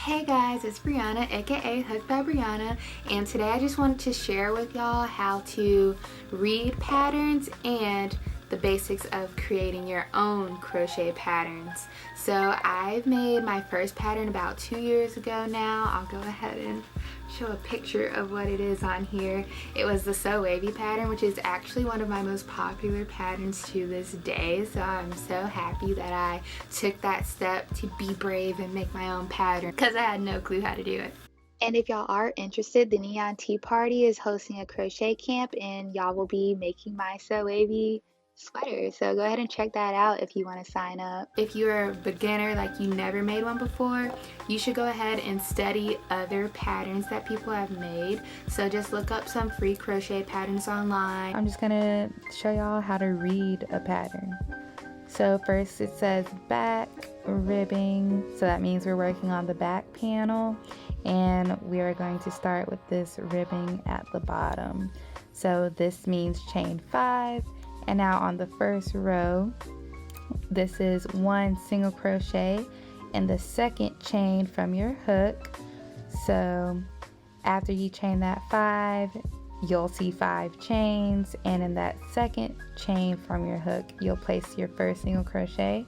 Hey guys, it's Brianna, aka Hooked by Brianna, and today I just wanted to share with y'all how to read patterns and the basics of creating your own crochet patterns. So I've made my first pattern about 2 years ago now. I'll go ahead and show a picture of what it is on here. It was the So Wavy pattern, which is actually one of my most popular patterns to this day. So I'm so happy that I took that step to be brave and make my own pattern because I had no clue how to do it. And if y'all are interested, the Neon Tea Party is hosting a crochet camp and y'all will be making my So Wavy sweater. So go ahead and check that out if you want to sign up. If you're a beginner, like you never made one before, you should go ahead and study other patterns that people have made. So just look up some free crochet patterns online. I'm just gonna show y'all how to read a pattern. So first it says back ribbing, so that means we're working on the back panel, and we are going to start with this ribbing at the bottom. So this means chain 5. And now on the first row, this is 1 single crochet in the second chain from your hook. So after you chain that 5, you'll see 5 chains, and in that second chain from your hook, you'll place your first single crochet.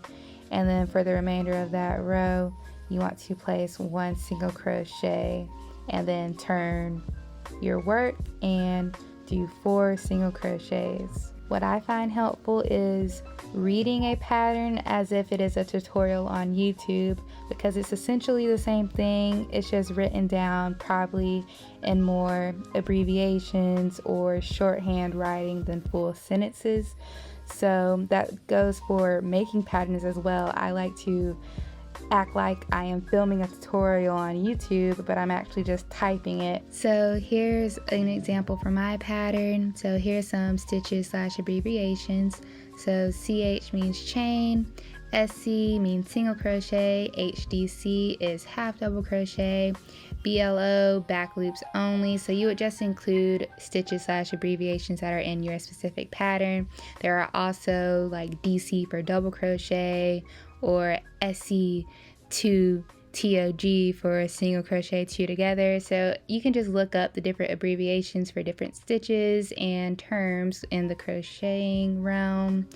And then for the remainder of that row, you want to place 1 single crochet and then turn your work and do 4 single crochets. What I find helpful is reading a pattern as if it is a tutorial on YouTube, because it's essentially the same thing. It's just written down probably in more abbreviations or shorthand writing than full sentences. So that goes for making patterns as well. I like to act like I am filming a tutorial on YouTube, but I'm actually just typing it. So here's an example for my pattern. So here's some stitches / abbreviations. So CH means chain, SC means single crochet, HDC is half double crochet, BLO back loops only. So you would just include stitches / abbreviations that are in your specific pattern. There are also like DC for double crochet, or SC2 TOG for single crochet 2 together. So you can just look up the different abbreviations for different stitches and terms in the crocheting realm.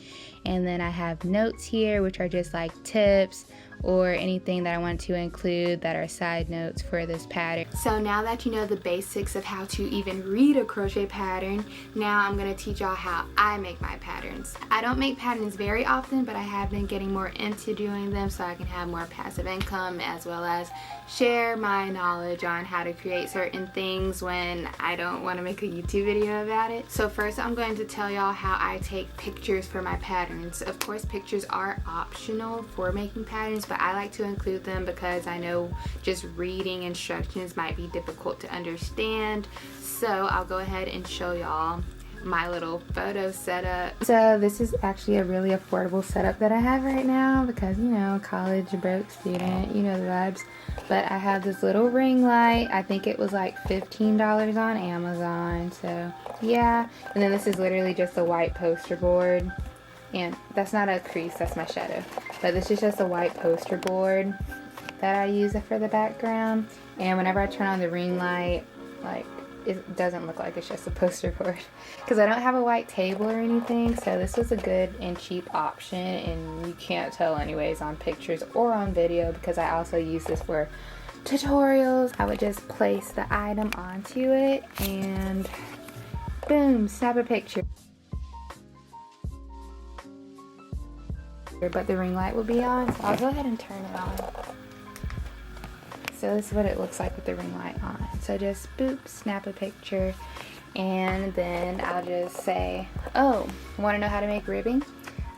And then I have notes here, which are just like tips or anything that I want to include that are side notes for this pattern. So now that you know the basics of how to even read a crochet pattern, now I'm going to teach y'all how I make my patterns. I don't make patterns very often, but I have been getting more into doing them so I can have more passive income, as well as share my knowledge on how to create certain things when I don't want to make a YouTube video about it. So first I'm going to tell y'all how I take pictures for my patterns. Of course, pictures are optional for making patterns, but I like to include them because I know just reading instructions might be difficult to understand. So I'll go ahead and show y'all my little photo setup. So this is actually a really affordable setup that I have right now because, you know, college broke student, you know the vibes. But I have this little ring light. I think it was like $15 on Amazon. So yeah. And then this is literally just a white poster board. And that's not a crease, that's my shadow. But this is just a white poster board that I use for the background. And whenever I turn on the ring light, like, it doesn't look like it's just a poster board because I don't have a white table or anything. So this was a good and cheap option, and you can't tell anyways on pictures or on video because I also use this for tutorials. I would just place the item onto it and boom, snap a picture. But the ring light will be on, so I'll go ahead and turn it on. So this is what it looks like with the ring light on. So just boop, snap a picture, and then I'll just say, oh, want to know how to make ribbing?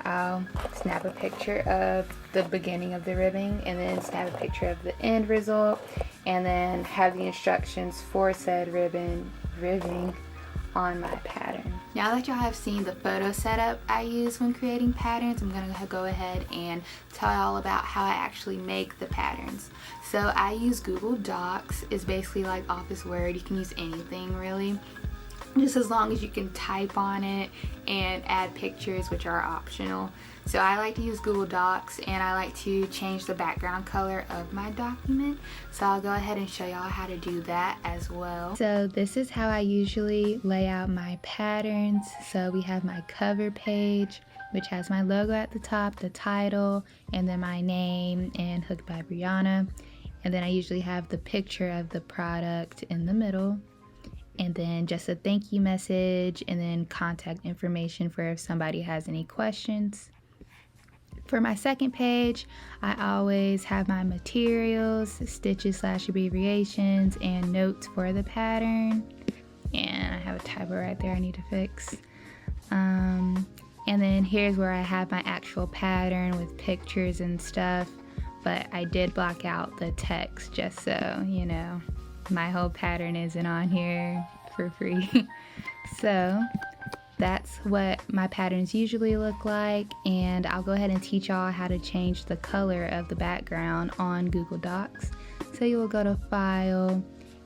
I'll snap a picture of the beginning of the ribbing and then snap a picture of the end result, and then have the instructions for said ribbing on my pattern. Now that y'all have seen the photo setup I use when creating patterns, I'm gonna go ahead and tell y'all about how I actually make the patterns. So I use Google Docs. It's basically like Office Word. You can use anything really. just as long as you can type on it and add pictures, which are optional. So I like to use Google Docs, and I like to change the background color of my document. So I'll go ahead and show y'all how to do that as well. So this is how I usually lay out my patterns. So we have my cover page, which has my logo at the top, the title, and then my name and Hooked by Brianna. And then I usually have the picture of the product in the middle, and then just a thank you message, and then contact information for if somebody has any questions. For my second page, I always have my materials, stitches / abbreviations, and notes for the pattern. And I have a typo right there I need to fix. And then here's where I have my actual pattern with pictures and stuff, but I did block out the text just so, you know, my whole pattern isn't on here for free. So that's what my patterns usually look like, and I'll go ahead and teach y'all how to change the color of the background on Google Docs. So you will go to File,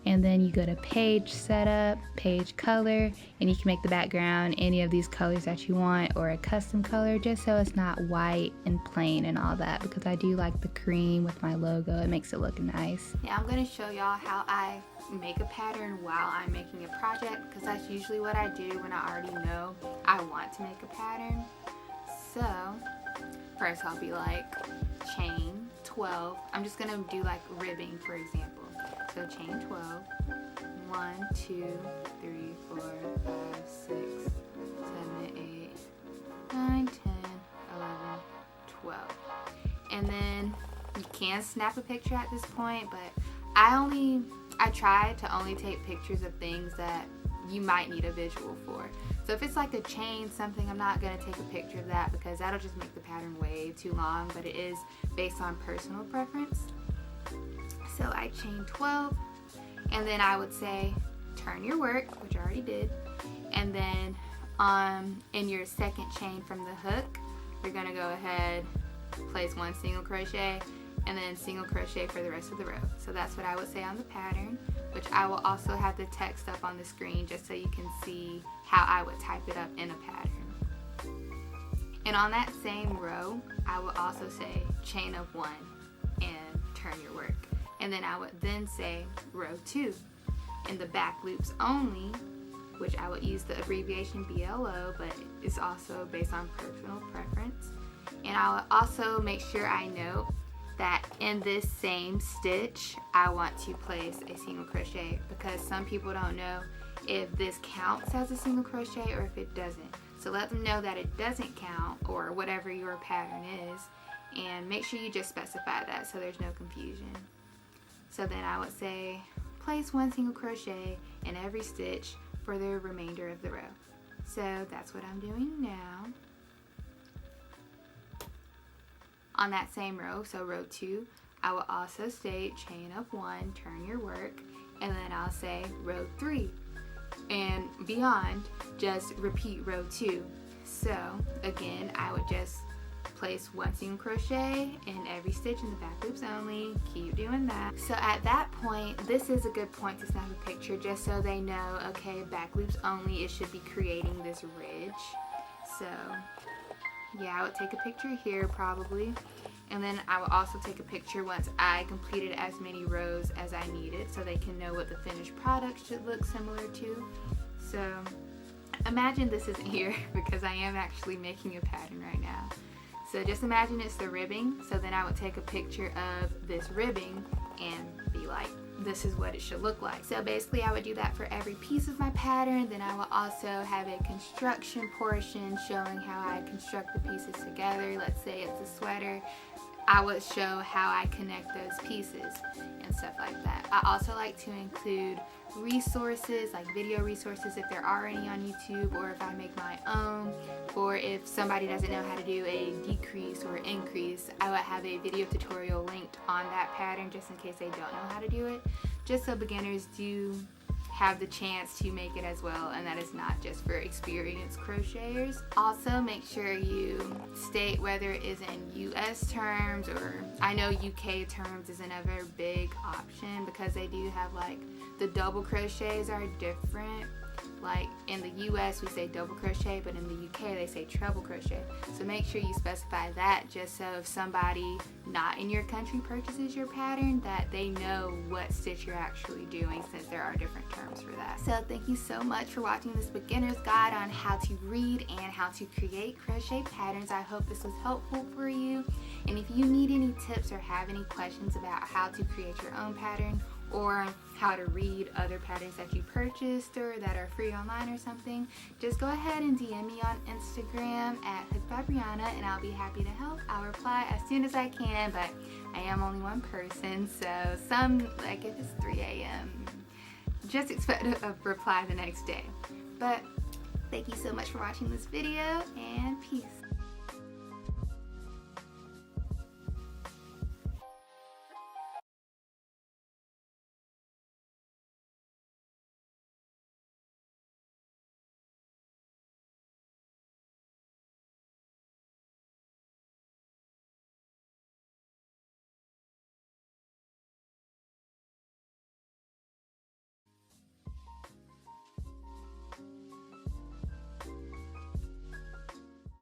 and then you go to Page Setup, Page Color, and you can make the background any of these colors that you want, or a custom color, just so it's not white and plain and all that, because I do like the cream with my logo. It makes it look nice. Yeah, I'm going to show y'all how I make a pattern while I'm making a project, because that's usually what I do when I already know I want to make a pattern. So first I'll be like chain 12. I'm just going to do like ribbing, for example. So chain 12, 1, 2, 3, 4, 5, 6, 7, 8, 9, 10, 11, 12. And then you can snap a picture at this point, but I try to only take pictures of things that you might need a visual for. So if it's like a chain, something, I'm not going to take a picture of that because that'll just make the pattern way too long, but it is based on personal preference. So I chain 12, and then I would say turn your work, which I already did, and then in your second chain from the hook, you're going to go ahead, place 1 single crochet, and then single crochet for the rest of the row. So that's what I would say on the pattern, which I will also have the text up on the screen just so you can see how I would type it up in a pattern. And on that same row, I will also say chain of 1 and turn your work. And then I would then say row 2 in the back loops only, which I would use the abbreviation BLO, but it's also based on personal preference. And I will also make sure I note that in this same stitch, I want to place a single crochet, because some people don't know if this counts as a single crochet or if it doesn't. So let them know that it doesn't count, or whatever your pattern is, and make sure you just specify that so there's no confusion. So then I would say place 1 single crochet in every stitch for the remainder of the row. So that's what I'm doing now. On that same row, so row 2, I will also say chain of 1, turn your work, and then I'll say row 3. And beyond, just repeat row 2. So again, I would just place 1 single crochet in every stitch in the back loops only, keep doing that. So at that point, this is a good point to snap a picture just so they know, okay, back loops only, it should be creating this ridge. So yeah, I would take a picture here probably, and then I will also take a picture once I completed as many rows as I needed so they can know what the finished product should look similar to. So imagine this isn't here because I am actually making a pattern right now. So just imagine it's the ribbing, so then I would take a picture of this ribbing and be like, this is what it should look like. So basically I would do that for every piece of my pattern. Then I will also have a construction portion showing how I construct the pieces together. Let's say it's a sweater, I would show how I connect those pieces and stuff like that. I also like to include resources, like video resources if there are any on YouTube, or if I make my own, or if somebody doesn't know how to do a decrease or increase, I would have a video tutorial linked on that pattern just in case they don't know how to do it, just so beginners do have the chance to make it as well, and that is not just for experienced crocheters. Also make sure you state whether it is in US terms, or I know UK terms is another big option because they do have like the double crochets are different Like in the US we say double crochet, but in the UK they say treble crochet. So make sure you specify that, just so if somebody not in your country purchases your pattern, that they know what stitch you're actually doing, since there are different terms for that. So thank you so much for watching this beginner's guide on how to read and how to create crochet patterns. I hope this was helpful for you. And if you need any tips or have any questions about how to create your own pattern, or how to read other patterns that you purchased or that are free online or something, just go ahead and DM me on Instagram at Hooked by Brianna, and I'll be happy to help. I'll reply as soon as I can, but I am only one person, so like if it's 3 a.m., just expect a reply the next day. But thank you so much for watching this video, and peace.